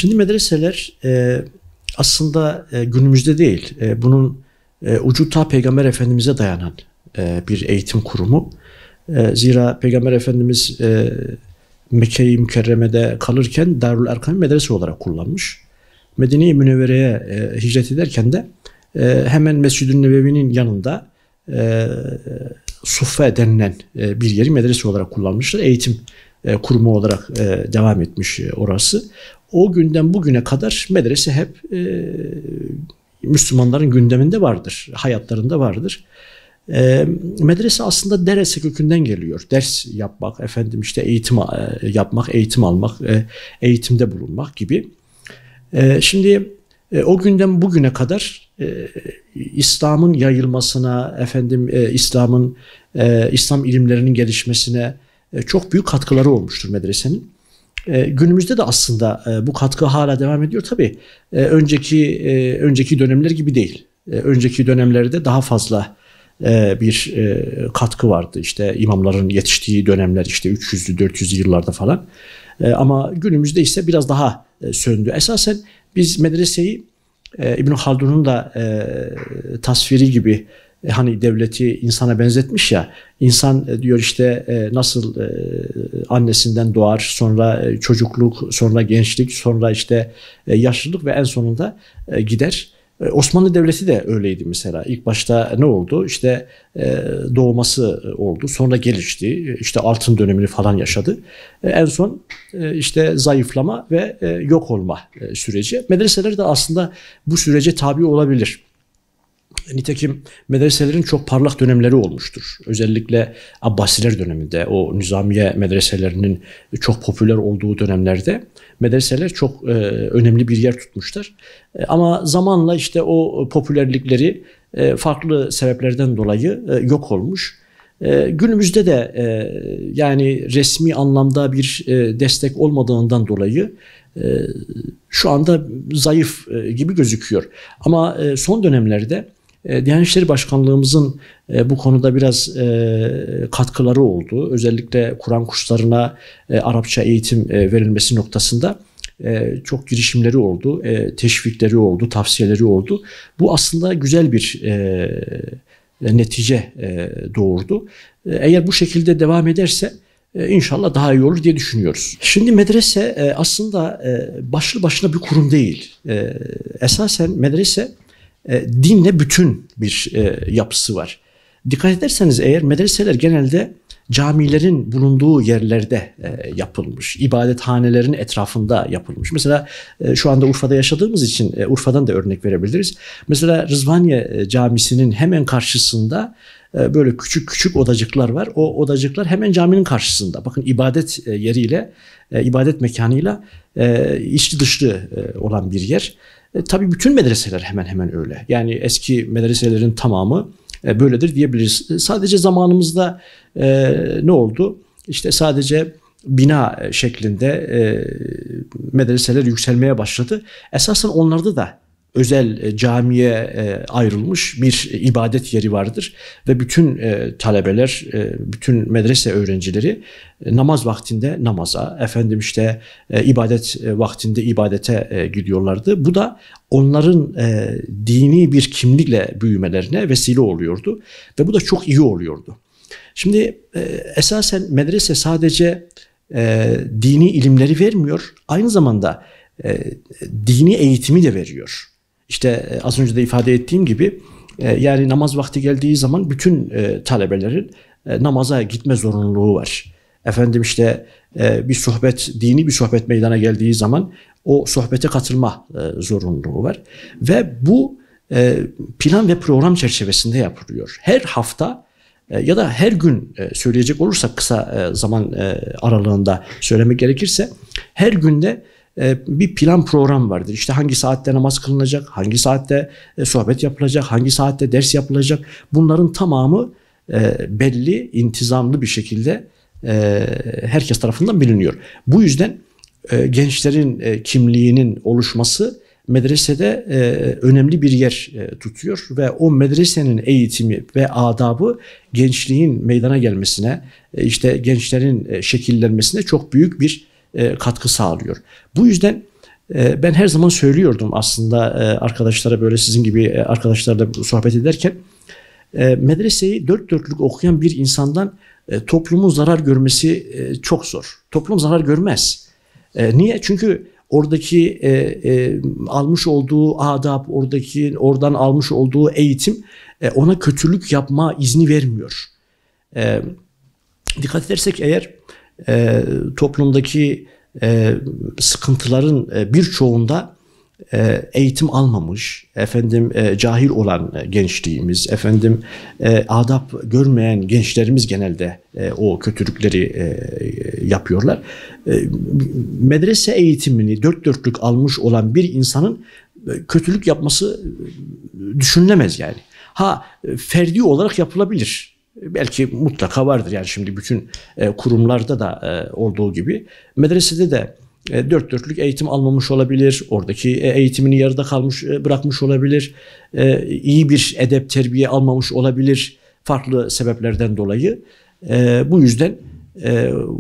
Şimdi medreseler aslında günümüzde değil, bunun ucu ta Peygamber Efendimiz'e dayanan bir eğitim kurumu. Zira Peygamber Efendimiz Mekke-i Mükerreme'de kalırken Darül Erkam'ı medrese olarak kullanmış. Medine-i Münevvere'ye hicret ederken de hemen Mescid-i Nebevi'nin yanında Suffe denilen bir yeri medrese olarak kullanmışlar. Eğitim kurumu olarak devam etmiş orası. O günden bugüne kadar medrese hep Müslümanların gündeminde vardır, hayatlarında vardır. Medrese aslında derese kökünden geliyor. Ders yapmak, eğitim yapmak, eğitim almak, eğitimde bulunmak gibi. Şimdi o günden bugüne kadar İslam'ın yayılmasına, İslam ilimlerinin gelişmesine çok büyük katkıları olmuştur medresenin. Günümüzde de aslında bu katkı hala devam ediyor. Tabii önceki dönemler gibi değil. Önceki dönemlerde daha fazla bir katkı vardı. İşte imamların yetiştiği dönemler, işte 300'lü 400'lü yıllarda falan. Ama günümüzde ise biraz daha söndü. Esasen biz medreseyi İbn Haldun'un da tasviri gibi, hani devleti insana benzetmiş ya, insan diyor işte nasıl annesinden doğar, sonra çocukluk, sonra gençlik, sonra işte yaşlılık ve en sonunda gider. Osmanlı Devleti de öyleydi mesela. İlk başta ne oldu? İşte doğması oldu, sonra gelişti, işte altın dönemini falan yaşadı. En son işte zayıflama ve yok olma süreci. Medreseler de aslında bu sürece tabi olabilir. Nitekim medreselerin çok parlak dönemleri olmuştur. Özellikle Abbasiler döneminde, o Nizamiye medreselerinin çok popüler olduğu dönemlerde medreseler çok önemli bir yer tutmuşlar. Ama zamanla işte o popülerlikleri farklı sebeplerden dolayı yok olmuş. Günümüzde de yani resmi anlamda bir destek olmadığından dolayı şu anda zayıf gibi gözüküyor. Ama son dönemlerde Diyanet İşleri Başkanlığımızın bu konuda biraz katkıları oldu. Özellikle Kur'an kurslarına Arapça eğitim verilmesi noktasında çok girişimleri oldu, teşvikleri oldu, tavsiyeleri oldu. Bu aslında güzel bir netice doğurdu. Eğer bu şekilde devam ederse İnşallah daha iyi olur diye düşünüyoruz. Şimdi medrese aslında başlı başına bir kurum değil. Esasen medrese dinle bütün bir yapısı var. Dikkat ederseniz eğer, medreseler genelde camilerin bulunduğu yerlerde yapılmış, ibadethanelerin etrafında yapılmış. Mesela şu anda Urfa'da yaşadığımız için Urfa'dan da örnek verebiliriz. Mesela Rızvaniye Camisi'nin hemen karşısında böyle küçük küçük odacıklar var. O odacıklar hemen caminin karşısında. Bakın, ibadet yeriyle, ibadet mekanıyla içli dışlı olan bir yer. Tabii bütün medreseler hemen hemen öyle. Yani eski medreselerin tamamı böyledir diyebiliriz. Sadece zamanımızda ne oldu? İşte sadece bina şeklinde medreseler yükselmeye başladı. Esasen onlarda da özel camiye ayrılmış bir ibadet yeri vardır ve bütün talebeler, bütün medrese öğrencileri namaz vaktinde namaza, ibadet vaktinde ibadete gidiyorlardı. Bu da onların dini bir kimlikle büyümelerine vesile oluyordu ve bu da çok iyi oluyordu. Şimdi esasen medrese sadece dini ilimleri vermiyor, aynı zamanda dini eğitimi de veriyor. İşte az önce de ifade ettiğim gibi yani namaz vakti geldiği zaman bütün talebelerin namaza gitme zorunluluğu var. Dini bir sohbet meydana geldiği zaman o sohbete katılma zorunluluğu var. Ve bu plan ve program çerçevesinde yapılıyor. Her hafta ya da her gün söyleyecek olursak, kısa zaman aralığında söylemek gerekirse, her günde bir plan program vardır. İşte hangi saatte namaz kılınacak, hangi saatte sohbet yapılacak, hangi saatte ders yapılacak. Bunların tamamı belli, intizamlı bir şekilde herkes tarafından biliniyor. Bu yüzden gençlerin kimliğinin oluşması medresede önemli bir yer tutuyor ve o medresenin eğitimi ve adabı gençliğin meydana gelmesine, işte gençlerin şekillenmesine çok büyük bir katkı sağlıyor. Bu yüzden Ben her zaman söylüyordum aslında arkadaşlara, böyle sizin gibi arkadaşlarla sohbet ederken, medreseyi dört dörtlük okuyan bir insandan toplumun zarar görmesi çok zor. Toplum zarar görmez. Niye? Çünkü oradaki almış olduğu adab, oradan almış olduğu eğitim ona kötülük yapma izni vermiyor. Dikkat edersek eğer toplumdaki sıkıntıların birçoğunda eğitim almamış, cahil olan gençliğimiz, adab görmeyen gençlerimiz genelde o kötülükleri yapıyorlar. Medrese eğitimini dört dörtlük almış olan bir insanın kötülük yapması düşünülemez yani. Ferdi olarak yapılabilir. Belki mutlaka vardır yani, şimdi bütün kurumlarda da olduğu gibi medresede de dört dörtlük eğitim almamış olabilir. Oradaki eğitimini yarıda bırakmış olabilir. İyi bir edep terbiye almamış olabilir farklı sebeplerden dolayı. Bu yüzden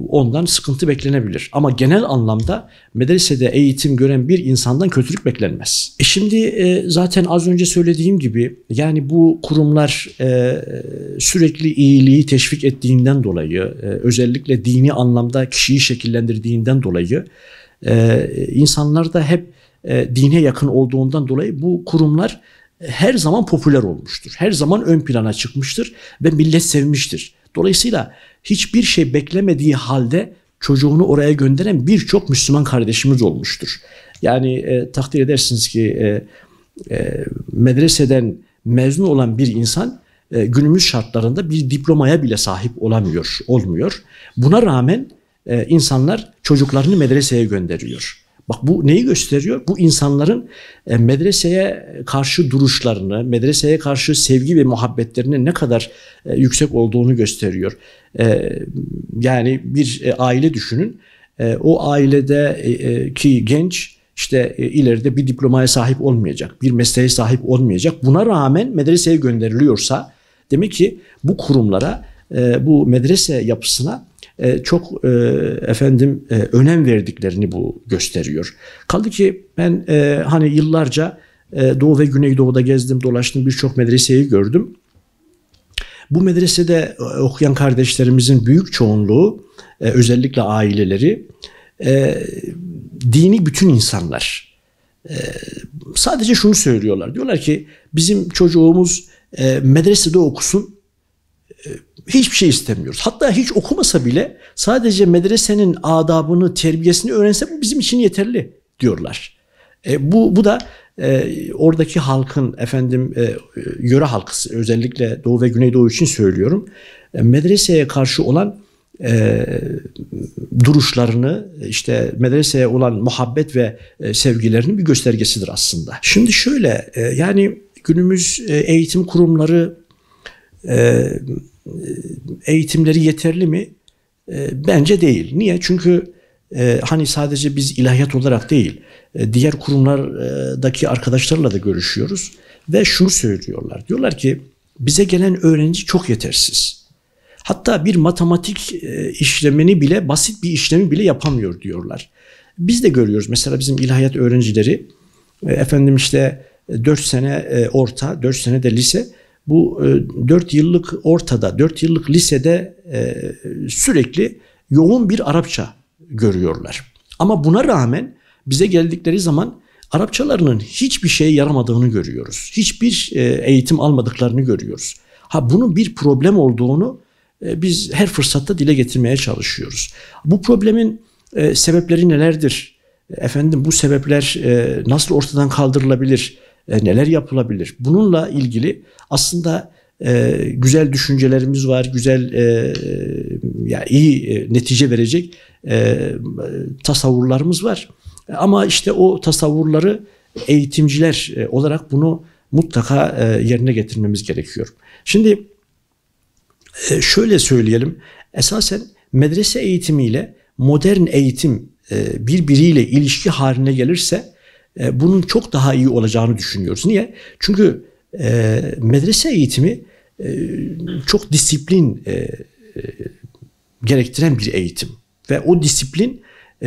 ondan sıkıntı beklenebilir. Ama genel anlamda medresede eğitim gören bir insandan kötülük beklenmez. Şimdi zaten az önce söylediğim gibi, yani bu kurumlar sürekli iyiliği teşvik ettiğinden dolayı, özellikle dini anlamda kişiyi şekillendirdiğinden dolayı, insanlar da hep dine yakın olduğundan dolayı bu kurumlar her zaman popüler olmuştur. Her zaman ön plana çıkmıştır ve millet sevmiştir. Dolayısıyla hiçbir şey beklemediği halde çocuğunu oraya gönderen birçok Müslüman kardeşimiz olmuştur. Yani takdir edersiniz ki medreseden mezun olan bir insan günümüz şartlarında bir diplomaya bile sahip olmuyor. Buna rağmen insanlar çocuklarını medreseye gönderiyor. Bak, bu neyi gösteriyor? Bu insanların medreseye karşı duruşlarını, medreseye karşı sevgi ve muhabbetlerinin ne kadar yüksek olduğunu gösteriyor. Yani bir aile düşünün. O ailedeki genç işte ileride bir diplomaya sahip olmayacak, bir mesleğe sahip olmayacak. Buna rağmen medreseye gönderiliyorsa demek ki bu kurumlara, bu medrese yapısına çok önem verdiklerini bu gösteriyor. Kaldı ki ben yıllarca Doğu ve Güneydoğu'da gezdim, dolaştım, birçok medreseyi gördüm. Bu medresede okuyan kardeşlerimizin büyük çoğunluğu, özellikle aileleri, dini bütün insanlar. Sadece şunu söylüyorlar. Diyorlar ki bizim çocuğumuz medresede okusun. Hiçbir şey istemiyoruz. Hatta hiç okumasa bile sadece medresenin adabını, terbiyesini öğrense bu bizim için yeterli diyorlar. Bu da oradaki halkın, yöre halkı, özellikle Doğu ve Güneydoğu için söylüyorum, medreseye karşı olan duruşlarını, işte medreseye olan muhabbet ve sevgilerinin bir göstergesidir aslında. Şimdi şöyle, yani günümüz eğitim kurumları eğitimleri yeterli mi? Bence değil. Niye? Çünkü sadece biz ilahiyat olarak değil, diğer kurumlardaki arkadaşlarla da görüşüyoruz ve şunu söylüyorlar. Diyorlar ki bize gelen öğrenci çok yetersiz. Hatta bir matematik işlemini bile, basit bir işlemi bile yapamıyor diyorlar. Biz de görüyoruz mesela bizim ilahiyat öğrencileri 4 sene orta, 4 sene de lise. Bu 4 yıllık ortada, 4 yıllık lisede sürekli yoğun bir Arapça görüyorlar. Ama buna rağmen bize geldikleri zaman Arapçalarının hiçbir şeye yaramadığını görüyoruz. Hiçbir eğitim almadıklarını görüyoruz. Bunun bir problem olduğunu biz her fırsatta dile getirmeye çalışıyoruz. Bu problemin sebepleri nelerdir? Bu sebepler nasıl ortadan kaldırılabilir? Neler yapılabilir? Bununla ilgili aslında güzel düşüncelerimiz var, güzel iyi netice verecek tasavvurlarımız var. Ama işte o tasavvurları eğitimciler olarak bunu mutlaka yerine getirmemiz gerekiyor. Şimdi şöyle söyleyelim, esasen medrese eğitimiyle modern eğitim birbiriyle ilişki haline gelirse bunun çok daha iyi olacağını düşünüyoruz. Niye? Çünkü medrese eğitimi çok disiplin gerektiren bir eğitim ve o disiplin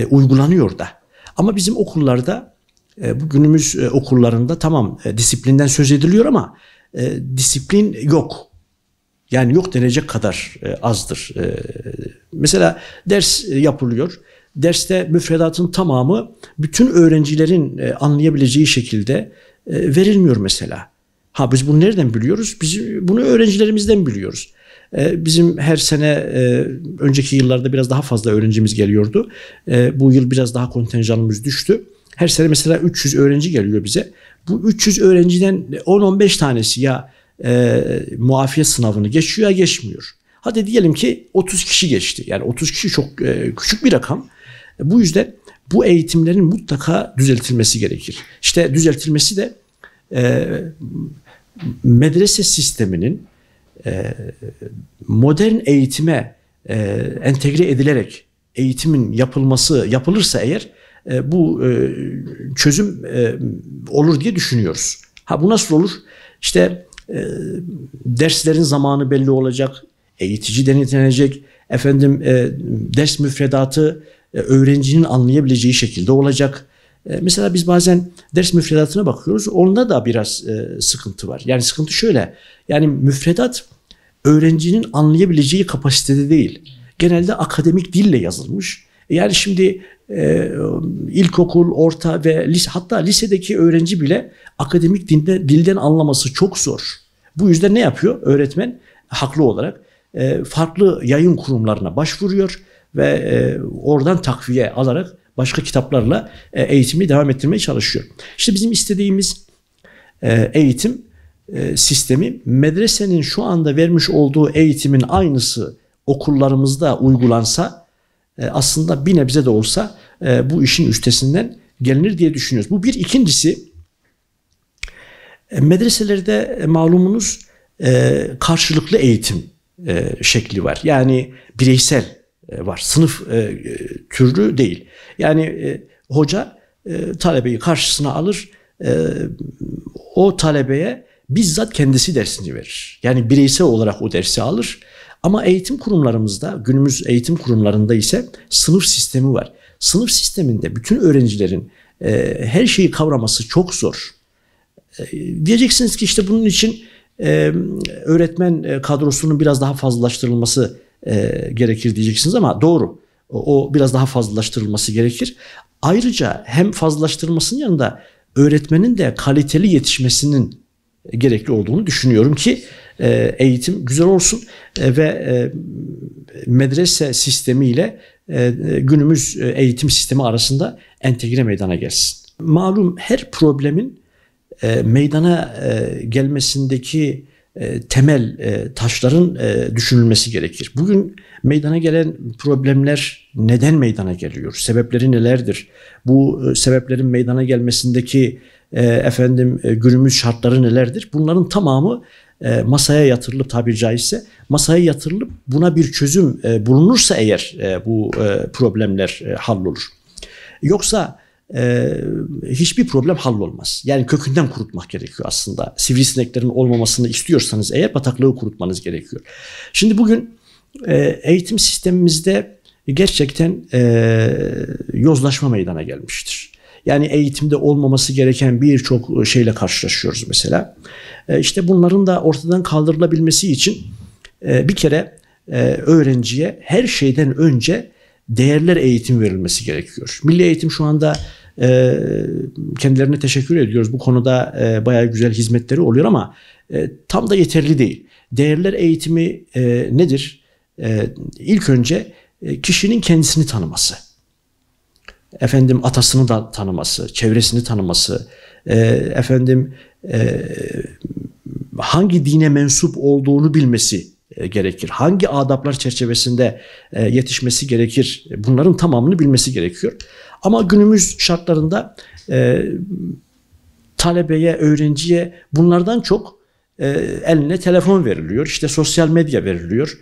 uygulanıyor da. Ama bizim okullarda, bu günümüz okullarında tamam disiplinden söz ediliyor ama disiplin yok. Yani yok denecek kadar azdır. Mesela ders yapılıyor. Derste müfredatın tamamı bütün öğrencilerin anlayabileceği şekilde verilmiyor mesela. Ha biz bunu nereden biliyoruz? Biz bunu öğrencilerimizden biliyoruz. Bizim her sene önceki yıllarda biraz daha fazla öğrencimiz geliyordu. Bu yıl biraz daha kontenjanımız düştü. Her sene mesela 300 öğrenci geliyor bize. Bu 300 öğrenciden 10-15 tanesi ya muafiyet sınavını geçiyor ya geçmiyor. Hadi diyelim ki 30 kişi geçti. Yani 30 kişi çok küçük bir rakam. Bu yüzden bu eğitimlerin mutlaka düzeltilmesi gerekir. İşte düzeltilmesi de medrese sisteminin modern eğitime entegre edilerek eğitimin yapılırsa eğer bu çözüm olur diye düşünüyoruz. Ha bu nasıl olur? İşte derslerin zamanı belli olacak, eğitici denetlenecek, ders müfredatı öğrencinin anlayabileceği şekilde olacak. Mesela biz bazen ders müfredatına bakıyoruz, onda da biraz sıkıntı var. Yani sıkıntı şöyle, yani müfredat öğrencinin anlayabileceği kapasitede değil. Genelde akademik dille yazılmış. Yani şimdi ilkokul, orta ve lise, hatta lisedeki öğrenci bile akademik dilden anlaması çok zor. Bu yüzden ne yapıyor? Öğretmen haklı olarak farklı yayın kurumlarına başvuruyor ve oradan takviye alarak başka kitaplarla eğitimi devam ettirmeye çalışıyor. İşte bizim istediğimiz eğitim sistemi medresenin şu anda vermiş olduğu eğitimin aynısı okullarımızda uygulansa aslında bir nebze de olsa bu işin üstesinden gelinir diye düşünüyoruz. Bu bir. İkincisi, medreselerde malumunuz karşılıklı eğitim şekli var. Yani bireysel var. Sınıf türlü değil. Yani hoca talebeyi karşısına alır, o talebeye bizzat kendisi dersini verir. Yani bireysel olarak o dersi alır. Ama eğitim kurumlarımızda, günümüz eğitim kurumlarında ise sınıf sistemi var. Sınıf sisteminde bütün öğrencilerin her şeyi kavraması çok zor. Diyeceksiniz ki işte bunun için öğretmen kadrosunun biraz daha fazlalaştırılması gerekir diyeceksiniz ama doğru. O biraz daha fazlalaştırılması gerekir. Ayrıca hem fazlalaştırılmasının yanında öğretmenin de kaliteli yetişmesinin gerekli olduğunu düşünüyorum ki eğitim güzel olsun ve medrese sistemiyle günümüz eğitim sistemi arasında entegre meydana gelsin. Malum her problemin meydana gelmesindeki temel taşların düşünülmesi gerekir. Bugün meydana gelen problemler neden meydana geliyor? Sebepleri nelerdir? Bu sebeplerin meydana gelmesindeki günümüz şartları nelerdir? Bunların tamamı masaya yatırılıp, tabiri caizse masaya yatırılıp buna bir çözüm bulunursa eğer bu problemler hallolur. Yoksa hiçbir problem hallolmaz. Yani kökünden kurutmak gerekiyor aslında. Sivrisineklerin olmamasını istiyorsanız eğer bataklığı kurutmanız gerekiyor. Şimdi bugün eğitim sistemimizde gerçekten yozlaşma meydana gelmiştir. Yani eğitimde olmaması gereken birçok şeyle karşılaşıyoruz mesela. İşte bunların da ortadan kaldırılabilmesi için bir kere öğrenciye her şeyden önce değerler eğitim verilmesi gerekiyor. Milli Eğitim şu anda kendilerine teşekkür ediyoruz. Bu konuda bayağı güzel hizmetleri oluyor ama tam da yeterli değil. Değerler eğitimi nedir? İlk önce kişinin kendisini tanıması. Atasını da tanıması, çevresini tanıması, hangi dine mensup olduğunu bilmesi gerekir. Hangi adaplar çerçevesinde yetişmesi gerekir. Bunların tamamını bilmesi gerekiyor. Ama günümüz şartlarında talebeye, öğrenciye bunlardan çok eline telefon veriliyor. İşte sosyal medya veriliyor.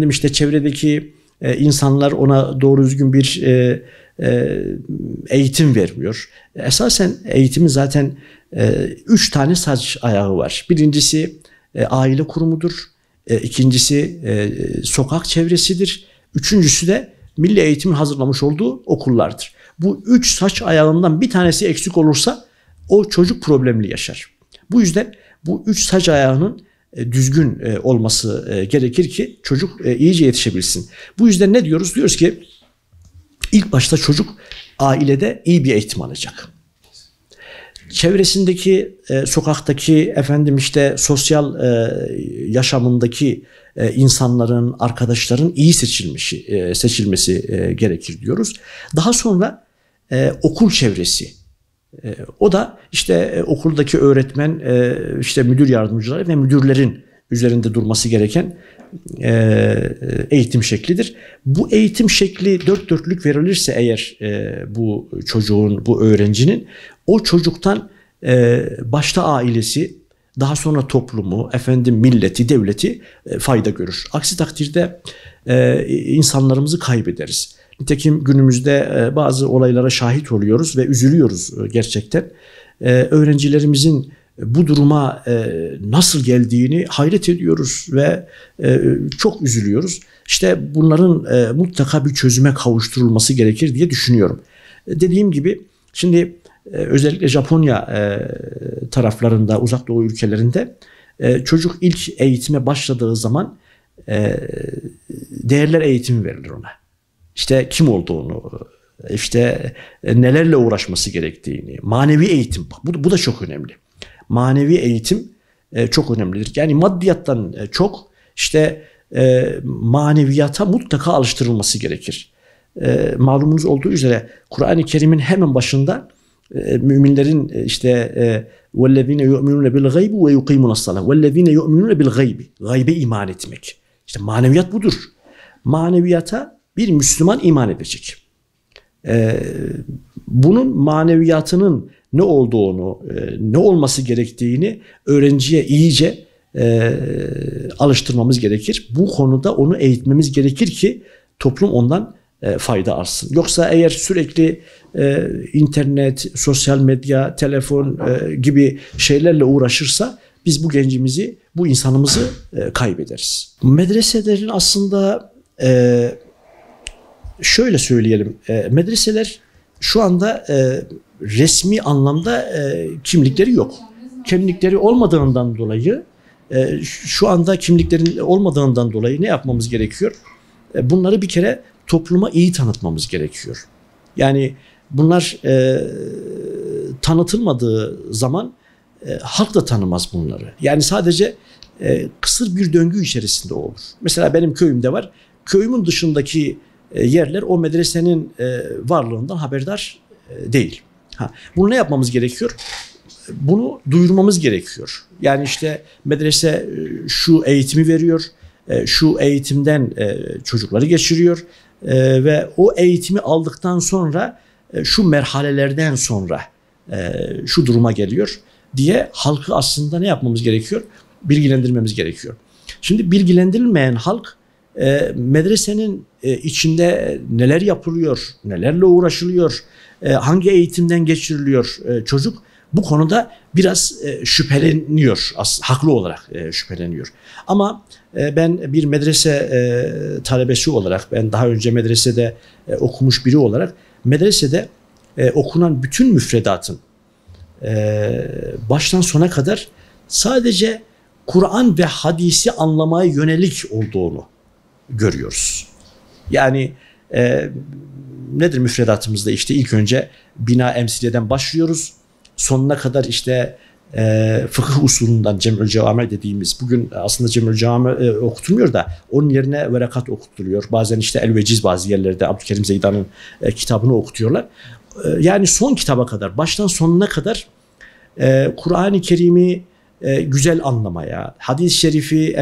İşte çevredeki insanlar ona doğru düzgün bir eğitim vermiyor. Esasen eğitimin zaten 3 tane saç ayağı var. Birincisi aile kurumudur. İkincisi sokak çevresidir. Üçüncüsü de Milli Eğitim'in hazırlamış olduğu okullardır. Bu 3 saç ayağından bir tanesi eksik olursa o çocuk problemli yaşar. Bu yüzden bu 3 saç ayağının düzgün olması gerekir ki çocuk iyice yetişebilsin. Bu yüzden ne diyoruz? Diyoruz ki ilk başta çocuk ailede iyi bir eğitim alacak. Çevresindeki, sokaktaki, sosyal yaşamındaki insanların, arkadaşların iyi seçilmesi gerekir diyoruz. Daha sonra okul çevresi. O da okuldaki öğretmen, müdür yardımcıları ve müdürlerin üzerinde durması gereken eğitim şeklidir. Bu eğitim şekli dört dörtlük verilirse eğer bu çocuğun, bu öğrencinin, o çocuktan başta ailesi, daha sonra toplumu, milleti, devleti fayda görür. Aksi takdirde insanlarımızı kaybederiz. Nitekim günümüzde bazı olaylara şahit oluyoruz ve üzülüyoruz gerçekten. Öğrencilerimizin bu duruma nasıl geldiğini hayret ediyoruz ve çok üzülüyoruz. İşte bunların mutlaka bir çözüme kavuşturulması gerekir diye düşünüyorum. Dediğim gibi şimdi özellikle Japonya taraflarında, Uzak Doğu ülkelerinde çocuk ilk eğitime başladığı zaman değerler eğitimi verilir ona. İşte kim olduğunu, nelerle uğraşması gerektiğini, manevi eğitim, bu da çok önemli. Manevi eğitim çok önemlidir. Yani maddiyattan çok maneviyata mutlaka alıştırılması gerekir. Malumunuz olduğu üzere Kur'an-ı Kerim'in hemen başında müminlerin وَالَّذ۪ينَ يُؤْمِنُونَ بِالْغَيْبِ وَيُقِيمُونَ الصَّلَاةِ وَالَّذ۪ينَ يُؤْمِنُونَ بِالْغَيْبِ Gaybe iman etmek. İşte maneviyat budur. Maneviyata bir Müslüman iman edecek. Bunun maneviyatının ne olduğunu, ne olması gerektiğini öğrenciye iyice alıştırmamız gerekir. Bu konuda onu eğitmemiz gerekir ki toplum ondan fayda alsın. Yoksa eğer sürekli internet, sosyal medya, telefon gibi şeylerle uğraşırsa biz bu gencimizi, bu insanımızı kaybederiz. Medreselerin aslında şöyle söyleyelim, medreseler şu anda resmi anlamda kimlikleri yok. Kimlikleri olmadığından dolayı, şu anda kimliklerin olmadığından dolayı ne yapmamız gerekiyor? Bunları bir kere topluma iyi tanıtmamız gerekiyor. Yani bunlar tanıtılmadığı zaman halk da tanımaz bunları. Yani sadece kısır bir döngü içerisinde olur. Mesela benim köyümde var. Köyümün dışındaki yerler o medresenin varlığından haberdar değil. Bunu ne yapmamız gerekiyor? Bunu duyurmamız gerekiyor. Yani medrese şu eğitimi veriyor, şu eğitimden çocukları geçiriyor ve o eğitimi aldıktan sonra şu merhalelerden sonra şu duruma geliyor diye halkı aslında ne yapmamız gerekiyor? Bilgilendirmemiz gerekiyor. Şimdi bilgilendirilmeyen halk medresenin içinde neler yapılıyor, nelerle uğraşılıyor, hangi eğitimden geçiriliyor çocuk, bu konuda biraz şüpheleniyor, haklı olarak şüpheleniyor. Ama ben bir medrese talebesi olarak, ben daha önce medresede okumuş biri olarak, medresede okunan bütün müfredatın baştan sona kadar sadece Kur'an ve hadisi anlamaya yönelik olduğunu görüyoruz. Yani nedir müfredatımızda? İlk önce bina emsiliyeden başlıyoruz. Sonuna kadar fıkıh usulünden Cem'ül Cevame dediğimiz, bugün aslında Cem'ül Cevame okutulmuyor da onun yerine verekat okutuluyor. Bazen El-Veciz bazı yerlerde Abdülkerim Zeydan'ın kitabını okutuyorlar. Yani son kitaba kadar, baştan sonuna kadar Kur'an-ı Kerim'i güzel anlamaya, hadis-i şerifi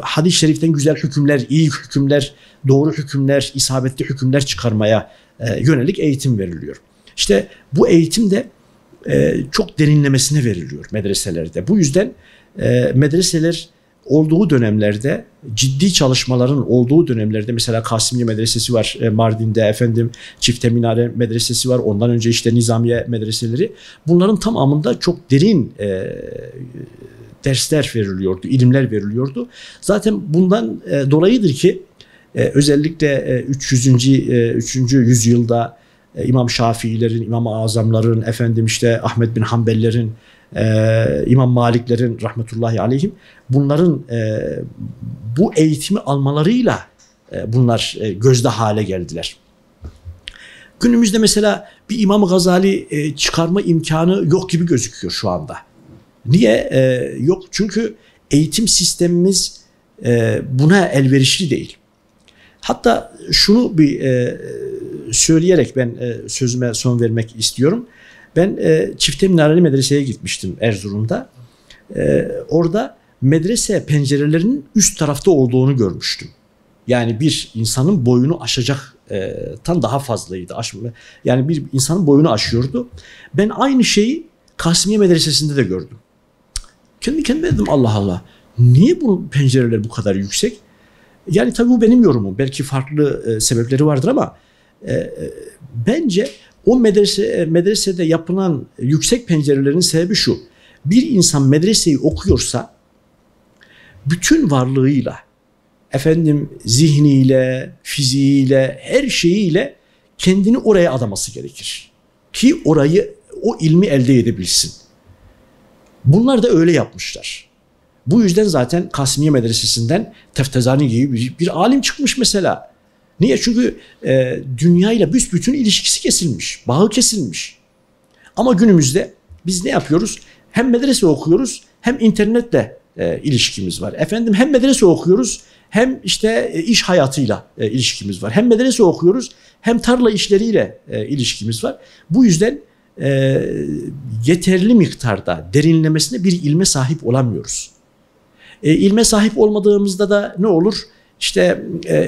hadis-i şeriften güzel hükümler, iyi hükümler, doğru hükümler, isabetli hükümler çıkarmaya yönelik eğitim veriliyor. Bu eğitim de çok derinlemesine veriliyor medreselerde. Bu yüzden medreseler olduğu dönemlerde, ciddi çalışmaların olduğu dönemlerde, mesela Kasımlı Medresesi var Mardin'de, Çifte Minare Medresesi var, ondan önce Nizamiye medreseleri, bunların tamamında çok derin dersler veriliyordu, ilimler veriliyordu. Zaten bundan dolayıdır ki Özellikle 3. yüzyılda İmam Şafiilerin, İmam-ı Azamların, efendim işte Ahmed bin Hanbellerin, İmam Maliklerin rahmetullahi aleyhim, bunların bu eğitimi almalarıyla bunlar gözde hale geldiler. Günümüzde mesela bir İmam Gazali çıkarma imkanı yok gibi gözüküyor şu anda. Niye? Yok, çünkü eğitim sistemimiz buna elverişli değil. Hatta şunu bir söyleyerek ben sözüme son vermek istiyorum. Ben Çifte Minareli Medrese'ye gitmiştim Erzurum'da. Orada medrese pencerelerinin üst tarafta olduğunu görmüştüm. Yani bir insanın boyunu aşacaktan daha fazlaydı. Yani bir insanın boyunu aşıyordu. Ben aynı şeyi Kasimiye Medresesi'nde de gördüm. Kendi kendime dedim, Allah Allah, niye bu pencereler bu kadar yüksek? Yani tabii bu benim yorumum. Belki farklı sebepleri vardır ama bence o medresede yapılan yüksek pencerelerin sebebi şu: bir insan medreseyi okuyorsa bütün varlığıyla, zihniyle, fiziğiyle, her şeyiyle kendini oraya adaması gerekir. Ki o ilmi elde edebilsin. Bunlar da öyle yapmışlar. Bu yüzden zaten Kasimiye Medresesi'nden Teftezani gibi bir alim çıkmış mesela. Niye? Çünkü dünyayla büsbütün ilişkisi kesilmiş, bağı kesilmiş. Ama günümüzde biz ne yapıyoruz? Hem medrese okuyoruz, hem internetle ilişkimiz var. Hem medrese okuyoruz, hem işte iş hayatıyla ilişkimiz var. Hem medrese okuyoruz, hem tarla işleriyle ilişkimiz var. Bu yüzden yeterli miktarda derinlemesine bir ilme sahip olamıyoruz. İlme sahip olmadığımızda da ne olur? İşte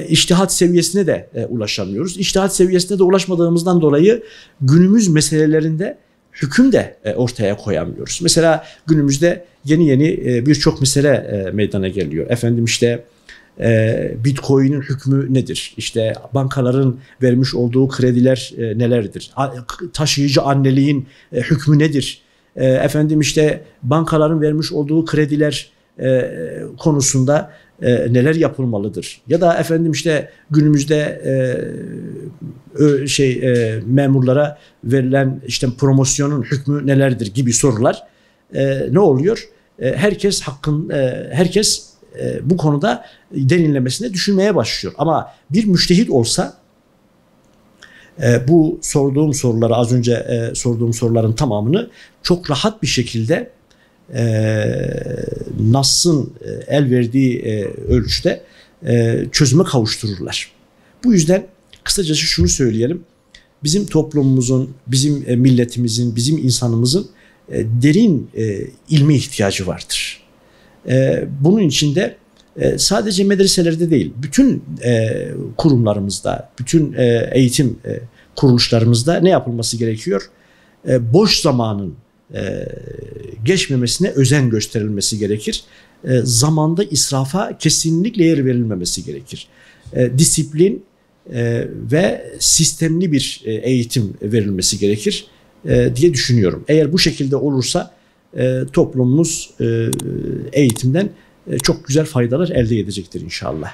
içtihat seviyesine de ulaşamıyoruz. İçtihat seviyesine de ulaşmadığımızdan dolayı günümüz meselelerinde hüküm de ortaya koyamıyoruz. Mesela günümüzde yeni birçok mesele meydana geliyor. Bitcoin'in hükmü nedir? İşte bankaların vermiş olduğu krediler nelerdir? Taşıyıcı anneliğin hükmü nedir? Bankaların vermiş olduğu krediler konusunda neler yapılmalıdır? Ya da günümüzde memurlara verilen promosyonun hükmü nelerdir gibi sorular ne oluyor? Herkes bu konuda derinlemesine düşünmeye başlıyor. Ama bir müştehit olsa bu az önce sorduğum soruların tamamını çok rahat bir şekilde Nas'ın el verdiği ölçüde çözüme kavuştururlar. Bu yüzden kısacası şunu söyleyelim: bizim toplumumuzun, bizim milletimizin, bizim insanımızın derin ilme ihtiyacı vardır. Bunun için de sadece medreselerde değil, bütün kurumlarımızda, bütün eğitim kuruluşlarımızda ne yapılması gerekiyor? Boş zamanın geçmemesine özen gösterilmesi gerekir. Zamanda israfa kesinlikle yer verilmemesi gerekir. Disiplin ve sistemli bir eğitim verilmesi gerekir diye düşünüyorum. Eğer bu şekilde olursa toplumumuz eğitimden çok güzel faydalar elde edecektir inşallah.